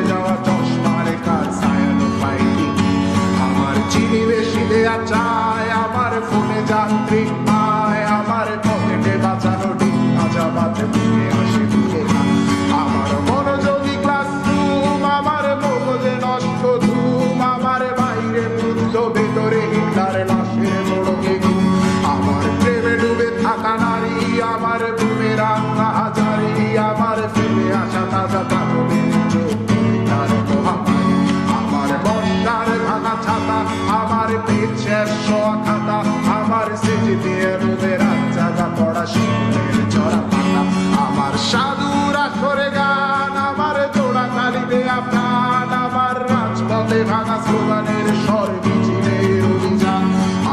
যাওয়া চশমার কার ছায়ানো ফাইটিং। আমার চিনি বেশি দেয়া চায়, আমার ফোনে যান্ত্রিক পায়, আমার পকেটে বাঁচানো ডিম ভাজা বাতে বুকে আসে দুলে খান। আমার মনোযোগী ক্লাসরুম, আমার মগজে নষ্ট ধুম, আমার বাইরে বুদ্ধ ভেতরে হিটলার লাশের মোড়কে ঘুম। আমার প্রেমে ডুবে থাকা নারী, আমার ঘুমের আঙ্গা হাজারি, আমার ফেলে আসা তাজা কাপড়ের চোখ তার মহামারী। আমার বর্ষার ভাঙা ছাতা, আমার পেট শেষ হওয়া খাতা, আমার সেজে দিয়ে রোদের জায়গা পড়া শীতের চড়া পাতা। আমার সাধুর আসরে গান, আমার জোড়া তালি দেয়া প্রাণ, আমার রাজপথে ভাঙা স্লোগানের স্বর মিছিলের অভিযান।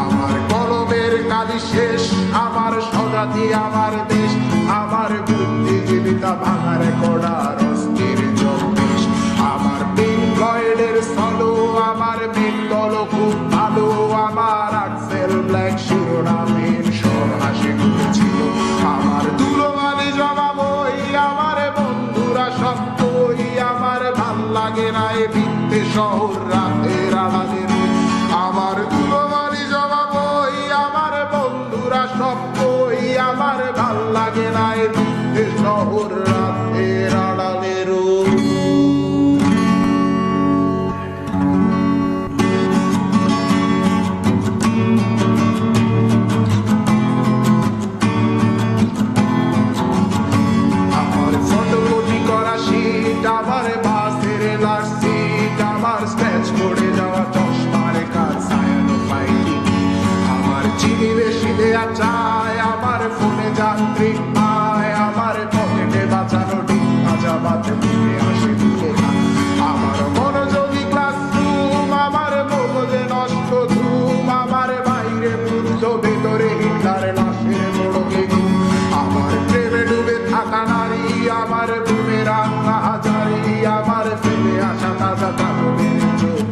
আমার কলমের কালি শেষ, আমার স্বজাতি আমার দেশ, আমার বুদ্ধিজীবিতা ভাঙার কড়ার অস্থির জন্মেশ। আমার পিঙ্ক ফ্লয়েডের সলো, আমার বেঙ্গল খুব ভালো, আমার আক্সেল ব্ল্যাক শিরোনামহীন সব হাসি খুঁজছিল। আমার দুলোবালি জমা বই, আমার বন্ধুরা সব বই, আমার ভাল লাগে না এ ভিত্তে শহর রাতের আলাদের। আমার দুলোবালি জমা বই, আমার বন্ধুরা সব বই, আমার ভাল লাগে না এ ভিত্তে শহর রাতের আড়ালের। আমার ফটোকপি করা শীট, আমার বাসের লাস্ট সিট, আমার স্ক্র্যাচ পড়ে যাওয়া চশমার কার ছায়ানো ফাইটিং। আমার চিনি বেশি দেয়া চায়, আমার ফোনে যান্ত্রিক পায়, আমার পকেটে বাঁচানো ডিম ভাজা বাতে বুকে আসে দুলে খান। আমার মনোযোগী ক্লাসরুম, আমার মগজে নষ্ট ধুম, আমার বাইরে বুদ্ধ ভেতরে হিটলার লাশের মোড়কে ঘুম। আমার প্রেমে ডুবে থাকা নারী, আমার ঘুমের আঙ্গা হাজারি, আমার ফেলে আসা তাজা কাপড়ের চোখ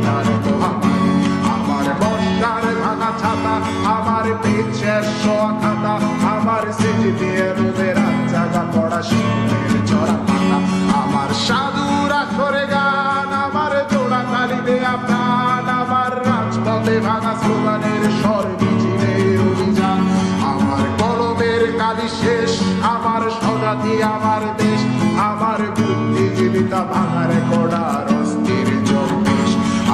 তার মহামারী। আমার বর্ষার ভাঙা ছাতা, আমার পেট শেষ হওয়া খাতা, আমার সেজে দিয়ে রোদের জায়গা পড়া শীতের চড়া পাতা। আমার সাধুর আসরে গান, আমার জোড়া তালি দেয়া প্রাণ, আমার রাজপথে ভাঙা স্লোগানের স্বর মিছিলের অভিযান। আমার কলমের কালি শেষ, আমার স্বজাতি আমার দেশ, আমার বুদ্ধিজীবিতা ভাঙার কড়ার অস্থির জন্মেশ।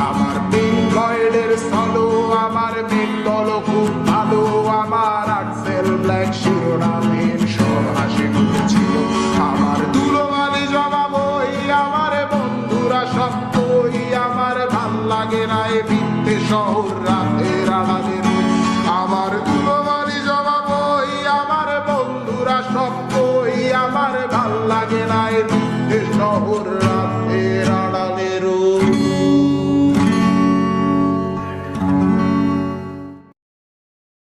আমার পিঙ্ক ফ্লয়েডের সলো, আমার বেঙ্গল খুব ভালো, আমার আক্সেল ব্ল্যাক শিরোনামহীন সব হাসি খুঁজছিল। আমার দুলোবালি জমা বই, আমার বন্ধুরা সব বই, আমার ভাল লাগে না এ ভিত্তে শহর রাতের আলাদের। আমার দুলোবালি জমা বই, আমার বন্ধুরা সব বই, আমার ভাল লাগে না এ